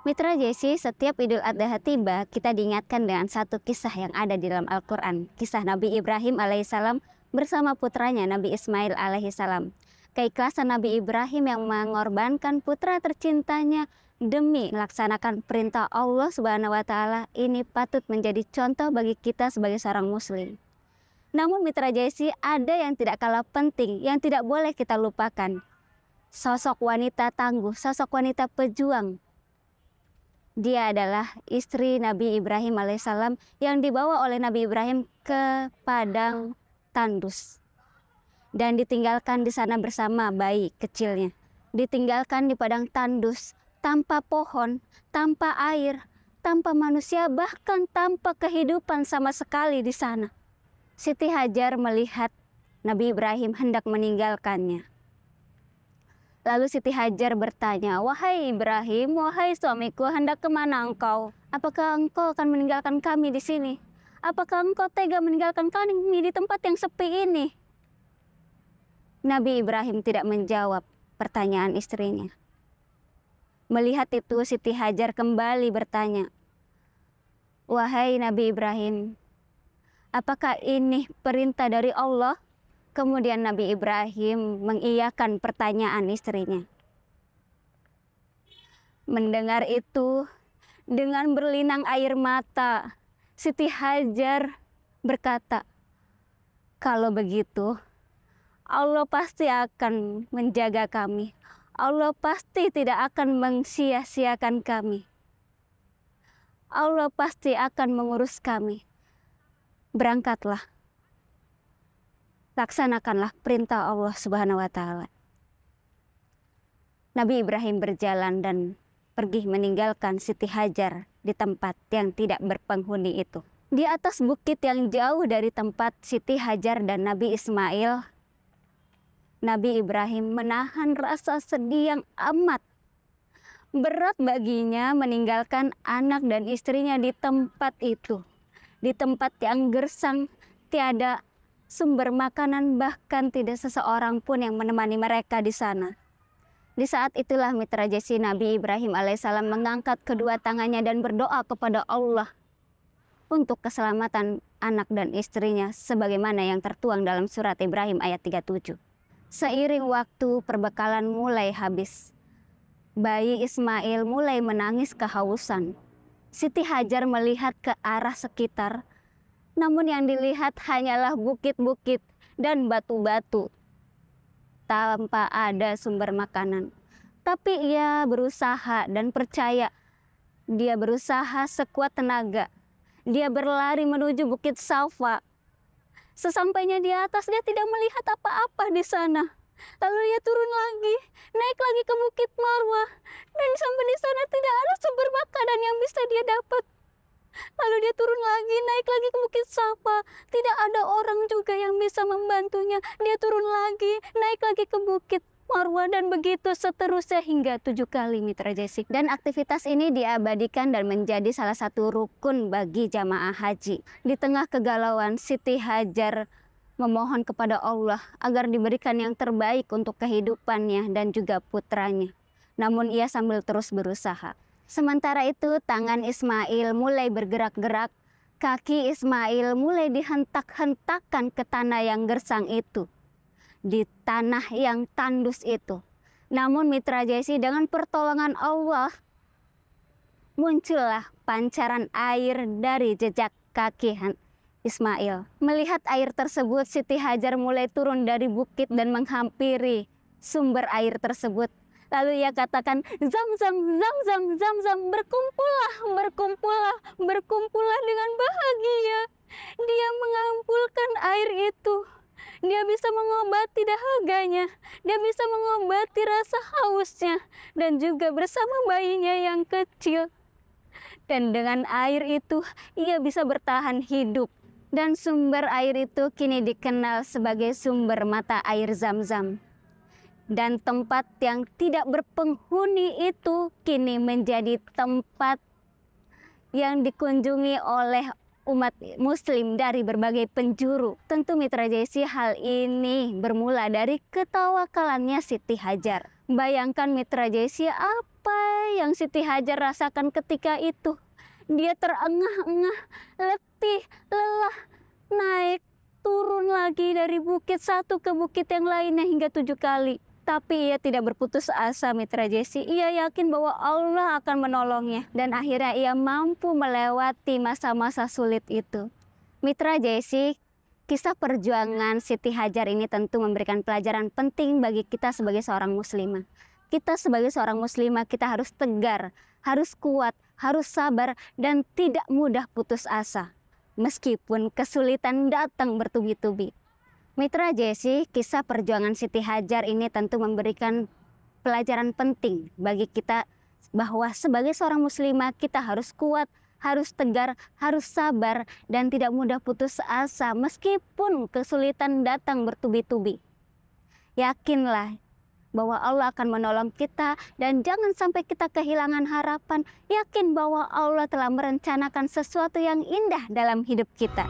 Mitra Jesi, setiap Idul Adha tiba, kita diingatkan dengan satu kisah yang ada di dalam Al-Quran. Kisah Nabi Ibrahim alaihissalam bersama putranya Nabi Ismail alaihissalam. Keikhlasan Nabi Ibrahim yang mengorbankan putra tercintanya demi melaksanakan perintah Allah Subhanahu wa Ta'ala ini patut menjadi contoh bagi kita sebagai seorang Muslim. Namun Mitra Jesi, ada yang tidak kalah penting, yang tidak boleh kita lupakan. Sosok wanita tangguh, sosok wanita pejuang. Dia adalah istri Nabi Ibrahim alaihissalam yang dibawa oleh Nabi Ibrahim ke padang tandus dan ditinggalkan di sana bersama bayi kecilnya. Ditinggalkan di padang tandus tanpa pohon, tanpa air, tanpa manusia, bahkan tanpa kehidupan sama sekali di sana. Siti Hajar melihat Nabi Ibrahim hendak meninggalkannya. Lalu Siti Hajar bertanya, "Wahai Ibrahim, wahai suamiku, hendak kemana engkau? Apakah engkau akan meninggalkan kami di sini? Apakah engkau tega meninggalkan kami di tempat yang sepi ini?" Nabi Ibrahim tidak menjawab pertanyaan istrinya. Melihat itu, Siti Hajar kembali bertanya, "Wahai Nabi Ibrahim, apakah ini perintah dari Allah?" Kemudian Nabi Ibrahim mengiyakan pertanyaan istrinya. Mendengar itu, dengan berlinang air mata, Siti Hajar berkata, "Kalau begitu, Allah pasti akan menjaga kami. Allah pasti tidak akan mensia-siakan kami. Allah pasti akan mengurus kami. Berangkatlah. Laksanakanlah perintah Allah Subhanahu wa Ta'ala." Nabi Ibrahim berjalan dan pergi meninggalkan Siti Hajar di tempat yang tidak berpenghuni itu. Di atas bukit yang jauh dari tempat Siti Hajar dan Nabi Ismail, Nabi Ibrahim menahan rasa sedih yang amat berat baginya meninggalkan anak dan istrinya di tempat itu. Di tempat yang gersang, tiada sumber makanan, bahkan tidak seseorang pun yang menemani mereka di sana. Di saat itulah Mitra Jesi, Nabi Ibrahim alaihissalam mengangkat kedua tangannya dan berdoa kepada Allah untuk keselamatan anak dan istrinya sebagaimana yang tertuang dalam surat Ibrahim ayat 37. Seiring waktu perbekalan mulai habis. Bayi Ismail mulai menangis kehausan. Siti Hajar melihat ke arah sekitar, namun yang dilihat hanyalah bukit-bukit dan batu-batu tanpa ada sumber makanan. Tapi ia berusaha dan percaya. Dia berusaha sekuat tenaga. Dia berlari menuju Bukit Safa. Sesampainya di atas, dia tidak melihat apa-apa di sana. Lalu dia turun lagi, naik lagi ke Bukit Marwah, dan sampai di sana tidak ada sumber makanan yang bisa dia dapat. Lalu dia turun lagi, naik lagi ke Bukit Safa. Tidak ada orang juga yang bisa membantunya. Dia turun lagi, naik lagi ke Bukit Marwah, dan begitu seterusnya hingga 7 kali Mitra Jesi. Dan aktivitas ini diabadikan dan menjadi salah satu rukun bagi jamaah haji. Di tengah kegalauan, Siti Hajar memohon kepada Allah agar diberikan yang terbaik untuk kehidupannya dan juga putranya. Namun ia sambil terus berusaha. Sementara itu tangan Ismail mulai bergerak-gerak, kaki Ismail mulai dihentak-hentakkan ke tanah yang gersang itu, di tanah yang tandus itu. Namun Mitra Jesi, dengan pertolongan Allah, muncullah pancaran air dari jejak kaki Ismail. Melihat air tersebut, Siti Hajar mulai turun dari bukit dan menghampiri sumber air tersebut. Lalu ia katakan, "Zam-zam, zam-zam, zam-zam, berkumpullah, berkumpullah, berkumpullah dengan bahagia." Dia mengampulkan air itu. Dia bisa mengobati dahaganya. Dia bisa mengobati rasa hausnya. Dan juga bersama bayinya yang kecil. Dan dengan air itu, ia bisa bertahan hidup. Dan sumber air itu kini dikenal sebagai sumber mata air Zam-zam. Dan tempat yang tidak berpenghuni itu kini menjadi tempat yang dikunjungi oleh umat muslim dari berbagai penjuru. Tentu Mitra Jesi, hal ini bermula dari ketawakalannya Siti Hajar. Bayangkan Mitra Jesi, apa apa yang Siti Hajar rasakan ketika itu. Dia terengah-engah, letih, lelah, naik, turun lagi dari bukit satu ke bukit yang lainnya hingga 7 kali. Tapi ia tidak berputus asa, Mitra Jesi. Ia yakin bahwa Allah akan menolongnya. Dan akhirnya ia mampu melewati masa-masa sulit itu. Mitra Jesi, kisah perjuangan Siti Hajar ini tentu memberikan pelajaran penting bagi kita sebagai seorang muslimah. Kita sebagai seorang muslimah, kita harus tegar, harus kuat, harus sabar, dan tidak mudah putus asa. Meskipun kesulitan datang bertubi-tubi. Mitra Jesi, kisah perjuangan Siti Hajar ini tentu memberikan pelajaran penting bagi kita bahwa sebagai seorang muslimah kita harus kuat, harus tegar, harus sabar, dan tidak mudah putus asa meskipun kesulitan datang bertubi-tubi. Yakinlah bahwa Allah akan menolong kita dan jangan sampai kita kehilangan harapan. Yakin bahwa Allah telah merencanakan sesuatu yang indah dalam hidup kita.